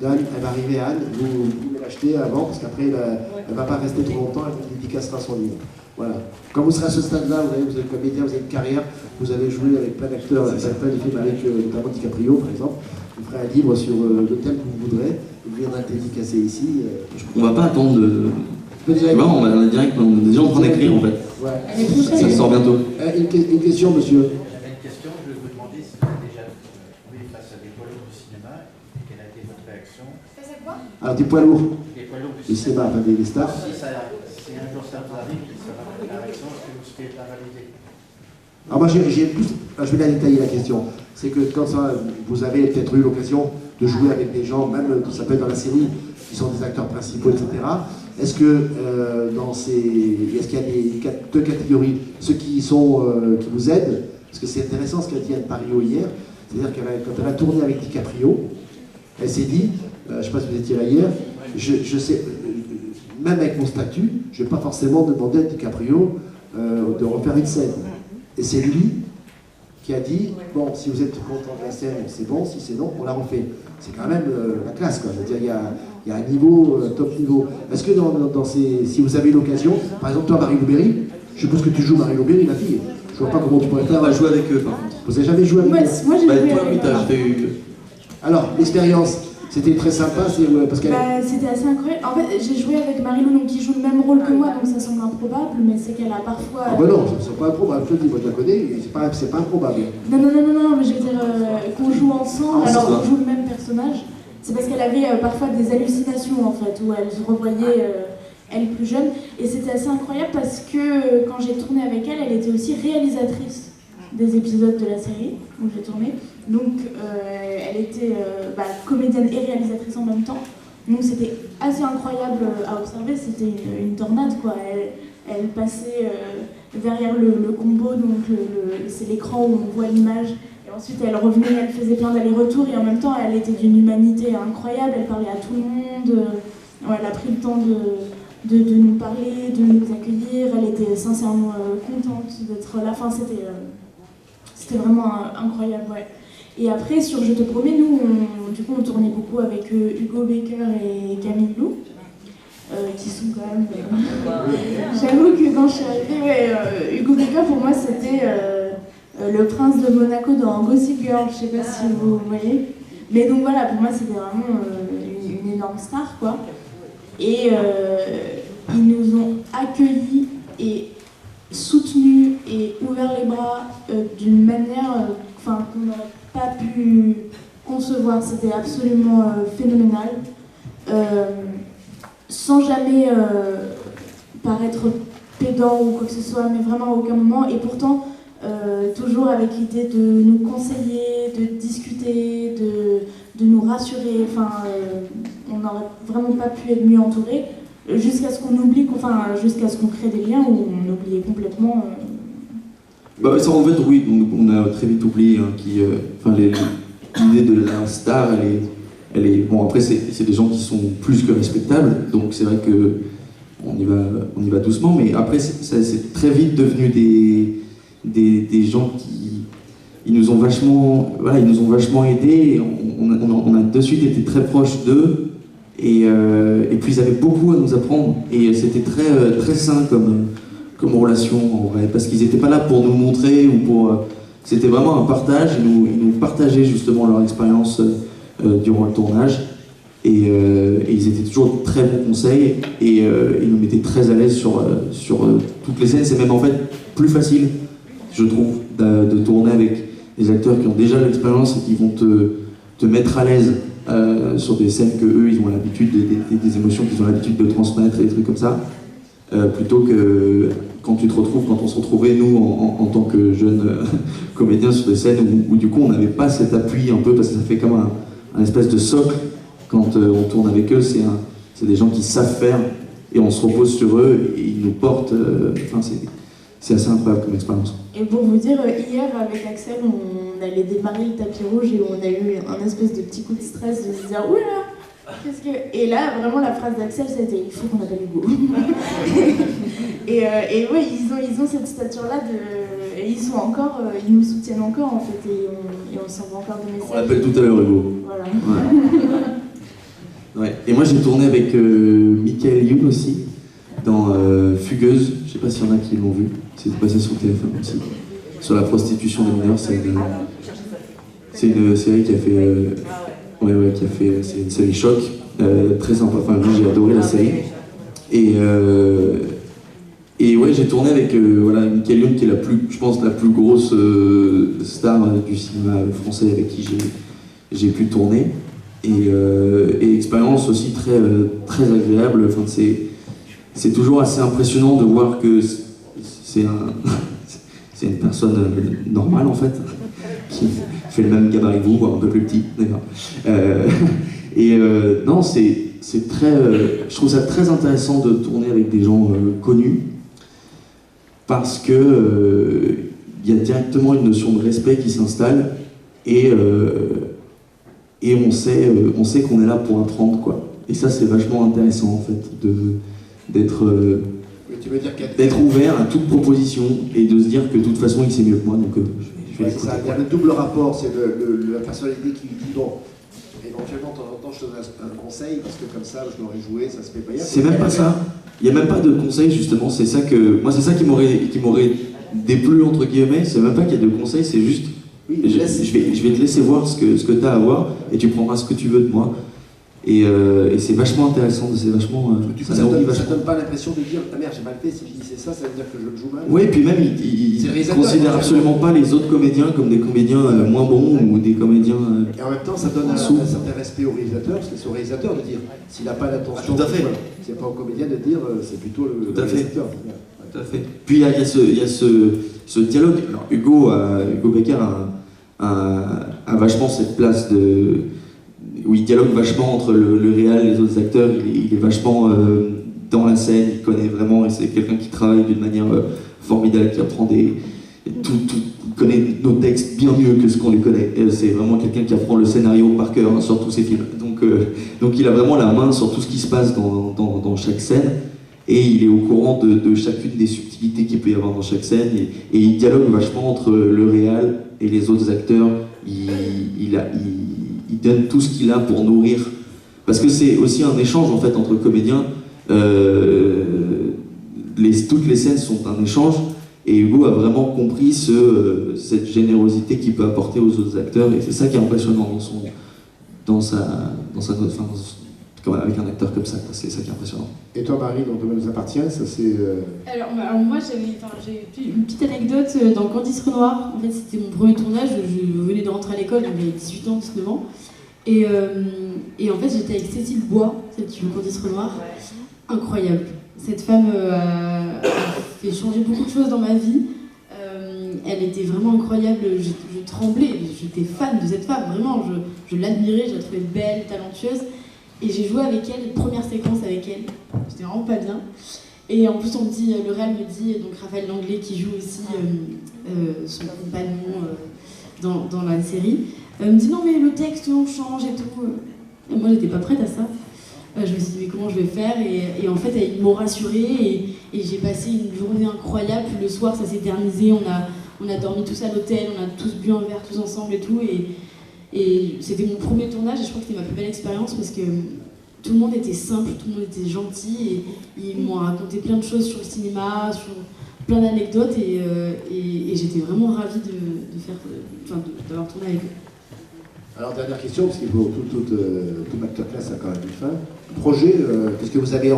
d'Anne, elle va arriver à Anne, vous pouvez l'acheter avant, parce qu'après elle ne va pas rester trop longtemps, elle vous dédicacera son livre. Voilà. Quand vous serez à ce stade-là, vous êtes comédien, vous avez une carrière, vous avez joué avec plein d'acteurs, plein de films avec notamment DiCaprio par exemple, vous ferez un livre sur le thème que vous voudrez, vous viendrez le dédicacer ici. On ne va pas attendre de... On est direct, on est déjà en train d'écrire en fait. Ouais. Ça sort bientôt. Une question, monsieur. J'avais une question, je vais vous demander si vous avez déjà trouvé face à des poids lourds du cinéma et quelle a été votre réaction. C'est quoi? Alors des poids lourds. Des poids lourds Du du cinéma. cinéma, enfin des stars. Si un jour ça vous arrive, quelle sera votre réaction? Est-ce que vous serez paralysé? Alors moi, je vais la détailler la question. C'est que quand vous avez peut-être eu l'occasion de jouer avec des gens, même ça peut être dans la série, qui sont des acteurs principaux, etc. Est-ce que est-ce qu'il y a deux catégories, ceux qui vous aident Parce que c'est intéressant ce qu'a dit Anne Parillo hier, c'est-à-dire que quand elle a tourné avec DiCaprio, elle s'est dit, je ne sais pas si vous étiez là hier, je sais, même avec mon statut, je ne vais pas forcément demander à DiCaprio de refaire une scène. Et c'est lui qui a dit, bon, si vous êtes content de la scène, c'est bon, si c'est non, on la refait. C'est quand même la classe, quoi. Je veux dire, il y a un niveau, top niveau. Est-ce que si vous avez l'occasion, par exemple, toi, Marie-Lou Berry, je suppose que tu joues Marie-Lou Berry, la fille. Je vois pas comment tu pourrais faire. On va jouer avec eux, par contre. Vous avez jamais joué avec eux? Moi, j'ai joué avec eux. Alors, l'expérience, c'était très sympa, parce qu'elle... C'était assez incroyable. En fait, j'ai joué avec Marie-Lou, donc qui joue le même rôle que moi, donc ça semble improbable, mais c'est qu'elle a parfois... Ah bah non, c'est pas improbable, je te dis, moi je la connais, c'est pas improbable. Non, mais je veux dire qu'on joue ensemble, alors qu'on joue le même personnage. C'est parce qu'elle avait parfois des hallucinations, en fait, où elle se revoyait, elle plus jeune. Et c'était assez incroyable parce que quand j'ai tourné avec elle, elle était aussi réalisatrice des épisodes de la série où j'ai tourné. Donc elle était comédienne et réalisatrice en même temps. Donc c'était assez incroyable à observer, c'était une tornade quoi. Elle passait derrière le combo, donc c'est l'écran où on voit l'image. Et ensuite elle revenait, elle faisait plein d'allers-retours et en même temps elle était d'une humanité incroyable, elle parlait à tout le monde. Elle a pris le temps de nous parler, de nous accueillir, elle était sincèrement contente d'être là. Enfin, c'était vraiment incroyable, ouais. Et après, sur Je te promets, nous, on tournait beaucoup avec Hugo Baker et Camille Lou, qui sont quand même... J'avoue que quand je suis arrivée, Hugo Baker, pour moi, c'était le prince de Monaco dans Gossip Girl, je sais pas si vous voyez. Mais donc voilà, pour moi, c'était vraiment une énorme star, quoi. Et ils nous ont accueillis et soutenus et ouvert les bras d'une manière qu'on n'aurait pas pu concevoir. C'était absolument phénoménal, sans jamais paraître pédant ou quoi que ce soit, mais vraiment à aucun moment. Et pourtant, toujours avec l'idée de nous conseiller, de discuter, de nous rassurer. On n'aurait vraiment pas pu être mieux entourés, jusqu'à ce qu'on oublie, jusqu'à ce qu'on crée des liens où on oubliait complètement. Ça, en fait, oui, donc on a très vite oublié l'idée de la star, elle est bon. Après, c'est des gens qui sont plus que respectables, donc c'est vrai que on y va doucement, mais après, c'est très vite devenu des gens qui ils nous ont vachement aidés. On a de suite été très proches d'eux. Et puis ils avaient beaucoup à nous apprendre et c'était très sain comme relation en vrai, parce qu'ils n'étaient pas là pour nous montrer ou pour... C'était vraiment un partage, ils nous partageaient justement leur expérience durant le tournage et ils étaient toujours de très bons conseils et ils nous mettaient très à l'aise sur toutes les scènes. C'est même en fait plus facile, je trouve, de tourner avec des acteurs qui ont déjà l'expérience et qui vont te mettre à l'aise sur des scènes que eux ils ont l'habitude, des émotions qu'ils ont l'habitude de transmettre et des trucs comme ça, plutôt que quand on se retrouvait nous en tant que jeunes comédiens sur des scènes où du coup on n'avait pas cet appui un peu, parce que ça fait comme un espèce de socle quand on tourne avec eux. C'est des gens qui savent faire et on se repose sur eux et ils nous portent. C'est assez incroyable comme expérience. Et pour vous dire, hier avec Axel, on allait démarrer le tapis rouge et on a eu un espèce de petit coup de stress de se dire oula, qu'est-ce que... Et là, vraiment, la phrase d'Axel, c'était il faut qu'on appelle Hugo. et ouais, ils ont cette stature-là de... Et ils nous soutiennent encore en fait, et on s'envoie encore des messages. On l'appelle tout à l'heure Hugo. Voilà. Ouais. Ouais. Et moi j'ai tourné avec Michael Youn aussi, dans Fugueuse, je sais pas s'il y en a qui l'ont vu, c'est passé sur TF1 aussi, sur la prostitution des mineurs. C'est une série qui a fait, c'est une série choc, très sympa. Enfin, moi j'ai adoré la série. Et ouais, j'ai tourné avec Michael Youn, qui est je pense la plus grosse star du cinéma français avec qui j'ai pu tourner. Et expérience aussi très agréable. Enfin, c'est toujours assez impressionnant de voir que c'est une personne normale en fait, qui fait le même gabarit que vous, voire un peu plus petit d'ailleurs. Non, c'est très, je trouve ça très intéressant de tourner avec des gens connus, parce que il y a directement une notion de respect qui s'installe et on sait qu'on est là pour apprendre, quoi. Et ça, c'est vachement intéressant, en fait, d'être ouvert à toute proposition et de se dire que de toute façon, il sait mieux que moi, donc je vais c'est ça. Il y a le double rapport, c'est la personnalité qui dit bon, éventuellement, de temps en temps, je te donne un conseil, parce que comme ça, je l'aurais joué, ça se fait pas. C'est même pas ça. Il n'y a même pas de conseil, justement. C'est ça qui m'aurait déplu, entre guillemets. C'est même pas qu'il y a de conseils, c'est juste oui, je vais te laisser voir ce que tu as à voir et tu prendras ce que tu veux de moi. Et c'est vachement intéressant, c'est vachement. Du coup, ça donne pas l'impression de dire ah merde, j'ai mal fait, si je dis c'est ça veut dire que je le joue mal. Oui, et puis même, il considère absolument pas les autres comédiens comme des comédiens moins bons ou des comédiens. Et en même temps, ça donne un certain respect au réalisateur, parce que c'est au réalisateur de dire s'il n'a pas l'attention. Tout à fait. C'est pas au comédien de dire c'est plutôt le réalisateur. Tout à fait. Puis il y a ce dialogue. Alors, Hugo Becker a vachement cette place où il dialogue vachement entre le réal et les autres acteurs. Il est vachement dans la scène, il connaît vraiment, et c'est quelqu'un qui travaille d'une manière formidable, qui apprend il connaît nos textes bien mieux que ce qu'on les connaît. C'est vraiment quelqu'un qui apprend le scénario par cœur sur tous ses films. Donc il a vraiment la main sur tout ce qui se passe dans chaque scène, et il est au courant de chacune des subtilités qu'il peut y avoir dans chaque scène, et il dialogue vachement entre le réal et les autres acteurs. Il donne tout ce qu'il a pour nourrir, parce que c'est aussi un échange en fait entre comédiens. Toutes les scènes sont un échange, et Hugo a vraiment compris cette générosité qu'il peut apporter aux autres acteurs, et c'est ça qui est impressionnant avec un acteur comme ça, c'est ça qui est impressionnant. Et toi, Marie, dans le domaine nous appartient, ça c'est. Alors moi j'ai une petite anecdote dans Candice Renoir. En fait, c'était mon premier tournage, je venais de rentrer à l'école, donc j'avais 18 ans, 19 ans. Et en fait, j'étais avec Cécile Bois, celle qui joue Candice Renoir. Incroyable. Cette femme a fait changer beaucoup de choses dans ma vie. Elle était vraiment incroyable, je tremblais, j'étais fan de cette femme, vraiment, je l'admirais, je la trouvais belle, talentueuse. Et j'ai joué avec elle, première séquence avec elle, j'étais vraiment pas bien. Et en plus, le réal me dit, donc Raphaël Langlais qui joue aussi son compagnon dans la série, me dit non mais le texte on change et tout. Et moi j'étais pas prête à ça. Je me suis dit mais comment je vais faire, et en fait ils m'ont rassurée, et j'ai passé une journée incroyable. Puis le soir ça s'est éternisé, on a dormi tous à l'hôtel, on a tous bu un verre tous ensemble et tout, et c'était mon premier tournage, et je crois que c'était ma plus belle expérience, parce que tout le monde était simple, tout le monde était gentil, et ils m'ont raconté plein de choses sur le cinéma, sur plein d'anecdotes, et j'étais vraiment ravie d'avoir tourné avec eux. Alors, dernière question, parce qu'il faut tout masterclass a quand même une fin. Projet, parce que vous avez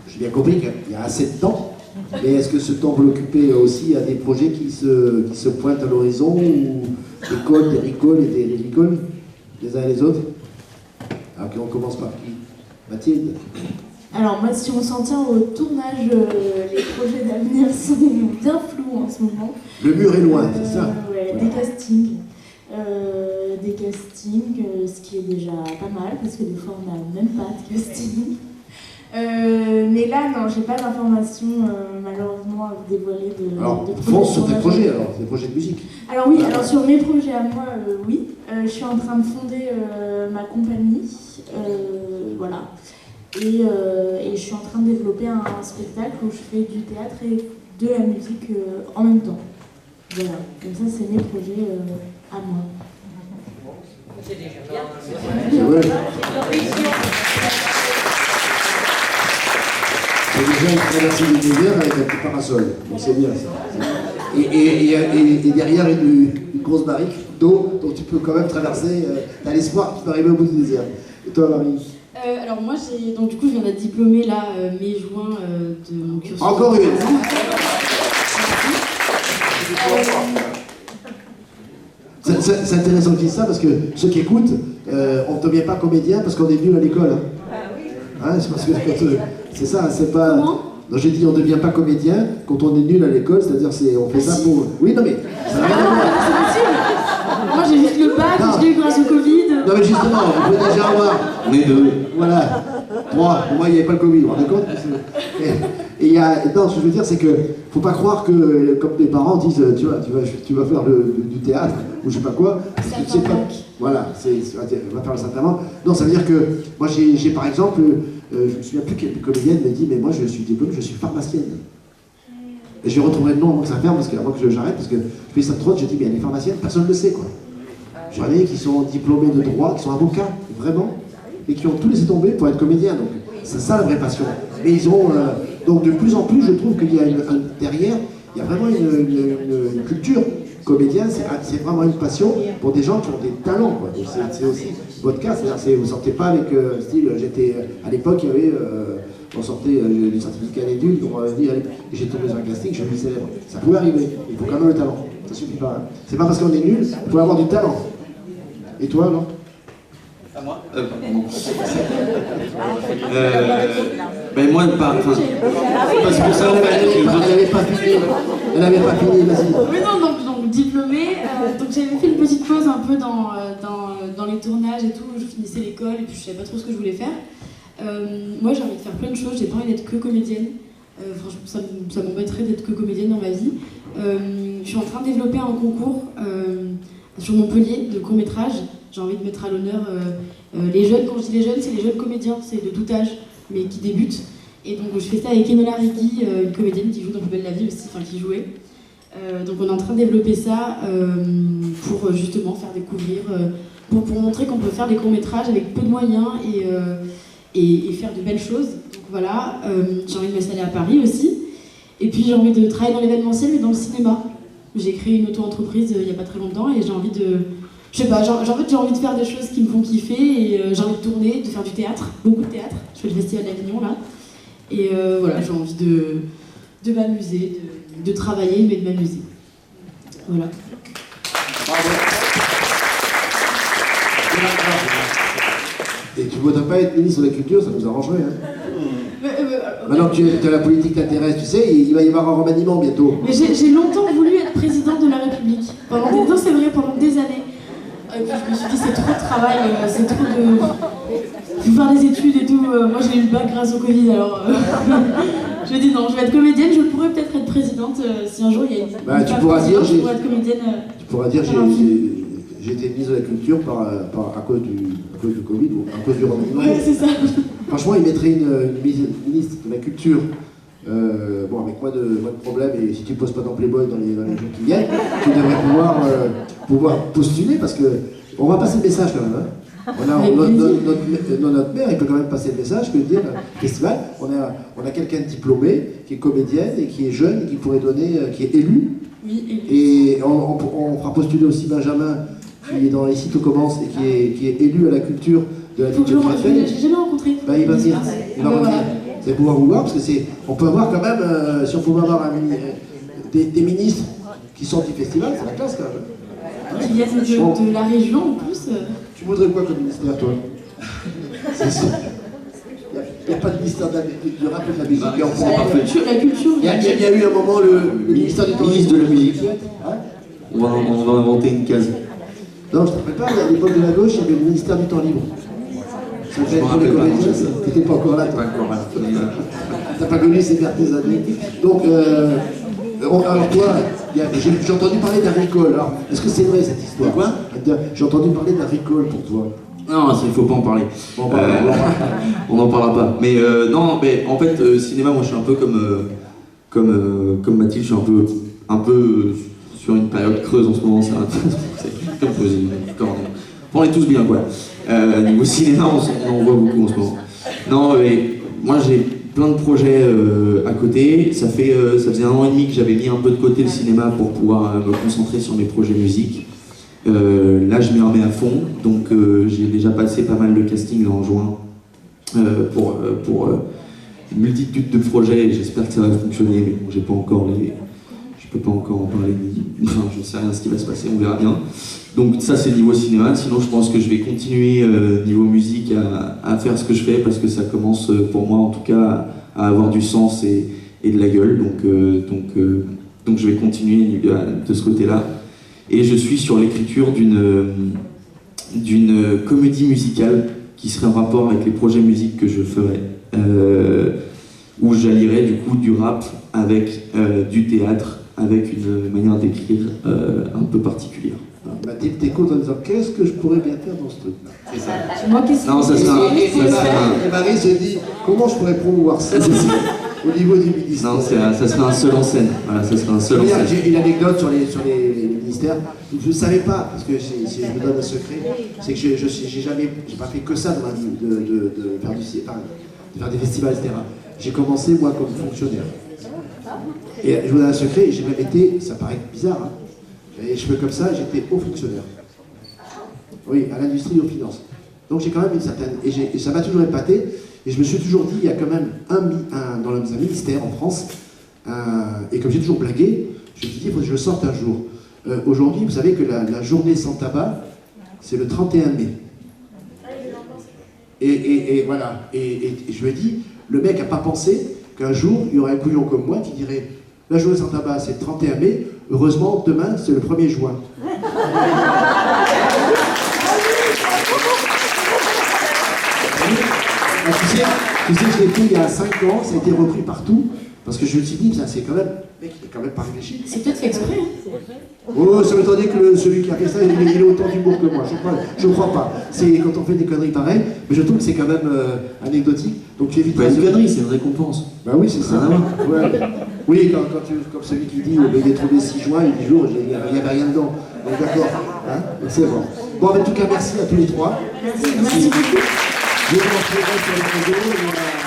j'ai bien compris qu'il y a assez de temps, mais est-ce que ce temps vous l'occupez aussi à des projets qui se pointent à l'horizon, ou des cols, des ricoles et des ricoles, les uns et les autres? Alors, on commence par qui? Mathilde? Alors moi, si on s'en tient au tournage, les projets d'avenir sont bien flous en ce moment. Le mur est loin, c'est ça? Ouais, voilà. Des castings, ce qui est déjà pas mal, parce que des fois on n'a même pas de casting. Mais là, non, j'ai pas d'informations malheureusement à vous dévoiler de fonce sur tes projets, alors, des projets de musique. Alors oui, alors sur mes projets à moi, oui. Je suis en train de fonder ma compagnie, voilà. Et je suis en train de développer un spectacle où je fais du théâtre et de la musique en même temps. Voilà, donc ça c'est mes projets à moi. C'est déjà bien. C'est déjà une traversée de l'univers avec un petit parasol, donc c'est bien ça. Et derrière une grosse barrique d'eau, donc tu peux quand même traverser, t'as l'espoir que tu peux arriver au bout du désert. Et toi, Marie? Alors moi, donc du coup, je viens d'être diplômée là, mai-juin de mon cursus. Encore une. C'est intéressant que tu dises ça, parce que ceux qui écoutent, on ne devient pas comédien parce qu'on est nul à l'école. Hein, c'est parce que c'est ça, c'est pas. Comment? Non, j'ai dit on ne devient pas comédien quand on est nul à l'école, c'est-à-dire on fait ça pour. Oui, non mais ça n'a rien à voir. C'est possible. Moi j'ai juste le bac, je l'ai eu grâce au Covid. Non mais justement, on peut déjà avoir. On est deux. Voilà. 3. Pour moi, il n'y avait pas le Covid, vous vous rendez compte? Et il y a... Non, ce que je veux dire, c'est que faut pas croire que, comme les parents disent, tu vas faire du théâtre, ou je sais pas quoi. C'est pas... Voilà, on va faire le Saint-Amand. Non, ça veut dire que, moi, j'ai par exemple, je me souviens plus quelle comédienne m'a dit, mais moi, je suis diplômée, je suis pharmacienne. Et je vais retrouver le nom avant que ça ferme, avant que j'arrête, parce que je fais ça trop, j'ai dit, mais elle est pharmacienne, personne ne le sait, quoi. J'en ai qui sont diplômés de droit, qui sont avocats, vraiment, et qui ont tout laissé tomber pour être comédiens. Donc, c'est ça la vraie passion. Mais ils ont. Donc, de plus en plus, je trouve qu'il y a derrière, il y a vraiment une culture comédienne, c'est vraiment une passion pour des gens qui ont des talents, quoi. C'est aussi votre cas, c'est-à-dire vous ne sortez pas avec style, à l'époque, il y avait. On sortait du certificat d'études, on m'avait dit, allez, j'ai tombé sur un casting, je suis célèbre. Ça pouvait arriver, il faut quand même le talent. Ça suffit pas. Hein. C'est pas parce qu'on est nul, il faut avoir du talent. Et toi, non? À moi ben moi, parce que ça, elle n'avait pas fini. Elle n'avait pas fini, vas-y. Mais non, donc diplômée, donc j'avais fait une petite pause un peu dans les tournages et tout, je finissais l'école et puis je savais pas trop ce que je voulais faire. Moi j'ai envie de faire plein de choses, j'ai pas envie d'être que comédienne. Franchement, ça m'embêterait d'être que comédienne dans ma vie. Je suis en train de développer un concours sur Montpellier de court-métrage. J'ai envie de mettre à l'honneur les jeunes. Quand je dis les jeunes, c'est les jeunes comédiens, c'est de tout âge, mais qui débutent. Et donc je fais ça avec Enola Rigui, une comédienne qui joue dans Plus belle la vie aussi, enfin qui jouait. Donc on est en train de développer ça pour justement faire découvrir, pour montrer qu'on peut faire des courts-métrages avec peu de moyens et faire de belles choses. Donc voilà, j'ai envie de m'installer à Paris aussi. Et puis j'ai envie de travailler dans l'événementiel, mais dans le cinéma. J'ai créé une auto-entreprise il n'y a pas très longtemps et j'ai envie de... Je sais pas, j'ai envie de faire des choses qui me font kiffer et j'ai envie de tourner, de faire du théâtre, beaucoup de théâtre. Je fais le festival d'Avignon là. Et voilà, j'ai envie de m'amuser, de travailler, mais de m'amuser. Voilà. Bravo. Et tu ne voudrais pas être ministre de la Culture, ça nous arrangerait. Hein. Maintenant que la politique t'intéresse, tu sais, il va y avoir un remaniement bientôt. Mais j'ai longtemps voulu être présidente de la République. Non, c'est vrai, pendant des années. Et puis je me suis dit, c'est trop de travail, c'est trop de... Il faut faire des études et tout. Moi, j'ai eu le bac grâce au Covid, alors... Je me dis, non, je vais être comédienne, je pourrais peut-être être présidente si un jour il y a une... tu pourras dire, je pourrais être comédienne... Tu pourras dire, j'ai été ministre de la Culture à cause du Covid ou à cause du remaniement. Ouais, c'est ça. Franchement, il mettrait une ministre de la Culture, avec moins de problèmes, et si tu ne poses pas dans Playboy dans les jours qui viennent, tu devrais pouvoir postuler, parce que on va passer le message quand même. Hein. Notre maire, il peut quand même passer le message, que dire, festival, on a quelqu'un de diplômé, qui est comédienne, et qui est jeune, et qui pourrait donner, qui est élu. Oui, et on fera postuler aussi Benjamin, qui est dans Ici tout commence, et qui est élu à la culture de la ville de Créteil. J'ai jamais rencontré. Il va venir. Il va revenir. Vous allez pouvoir vous voir, parce que on peut avoir quand même, si on pouvait avoir des ministres qui sortent du festival, c'est la classe quand même. Qui viennent de la région en plus. Tu voudrais quoi comme ministère, toi? Il n'y a pas de ministère du rap et de la musique. La culture. Il y a eu un moment le ministère du ministre de la musique. Hein? On va inventer une case. Non, je ne te rappelle pas, à l'époque de la gauche, il y avait le ministère du temps libre. Ça fait pour les comédiens, tu n'étais pas encore là. T'as pas connu ces pertes des années. Donc, alors toi, j'ai entendu parler d'agricole. Alors, est-ce que c'est vrai cette histoire? Quoi? J'ai entendu parler d'agricole pour toi. Non, il ne faut pas en parler. On n'en parlera pas. Mais non, mais en fait, cinéma, moi je suis un peu comme Mathilde, je suis un peu sur une période creuse en ce moment. C'est comme poser. On est tous bien, quoi. Niveau cinéma, on en voit beaucoup en ce moment. Non, mais moi j'ai plein de projets à côté. Ça faisait 1 an et demi que j'avais mis un peu de côté le cinéma pour pouvoir me concentrer sur mes projets musique. Là, je m'y remets à fond, donc j'ai déjà passé pas mal de casting en juin pour une multitude de projets. J'espère que ça va fonctionner, mais bon, je peux pas encore en parler. Enfin, je ne sais rien de ce qui va se passer, on verra bien. Donc ça, c'est niveau cinéma. Sinon, je pense que je vais continuer niveau musique à faire ce que je fais, parce que ça commence pour moi, en tout cas, à avoir du sens et de la gueule. Donc je vais continuer de ce côté-là. Et je suis sur l'écriture d'une comédie musicale qui serait en rapport avec les projets musique que je ferais, où j'allierais du coup du rap avec du théâtre, avec une manière d'écrire un peu particulière. Mathilde t'écoute en disant qu'est-ce que je pourrais bien faire dans ce truc-là. C'est ça. Moi, qu'est-ce Non, ça sera Et Marie se dit comment je pourrais promouvoir ça au niveau du ministère. Non, ça sera un seul en scène. Voilà, ça sera un seul en scène. J'ai une anecdote sur les ministères. Je ne savais pas, parce que si je vous donne un secret, c'est que j'ai pas fait que ça dans ma vie, de faire des festivals, etc. J'ai commencé moi comme fonctionnaire. Et je vous donne un secret, j'ai même été, ça paraît bizarre, hein, j'avais les cheveux comme ça, j'étais haut fonctionnaire. Oui, à l'industrie et aux finances. Donc j'ai quand même une certaine... Et ça m'a toujours épaté, et je me suis toujours dit, il y a quand même dans un ministère en France, et comme j'ai toujours blagué, je me suis dit, il faut que je le sorte un jour. Aujourd'hui, vous savez que la journée sans tabac, c'est le 31 mai. Et voilà, et je me dis, le mec n'a pas pensé qu'un jour, il y aurait un couillon comme moi qui dirait la journée sans tabac, c'est le 31 mai, heureusement, demain, c'est le 1er juin. Tu sais, je l'ai fait il y a 5 ans, ça a été repris partout, parce que je me suis dit, ça c'est quand même, mec, il a quand même pas réfléchi. C'est peut-être fait exprès. Hein. Oh, ça m'étonnerait que celui qui a fait ça, il ait autant d'humour que moi, je crois pas. C'est quand on fait des conneries pareilles, mais je trouve que c'est quand même anecdotique. Donc tu évites pas une connerie, c'est une récompense. Bah oui, c'est ça. Ouais. Oui, comme celui qui dit, il est trouvé 6 juin, il dit jour, il n'y avait rien dedans. Donc d'accord, hein, c'est bon. Bon, en tout cas, merci à tous les trois. Merci beaucoup. Je vous montrerai sur les réseaux.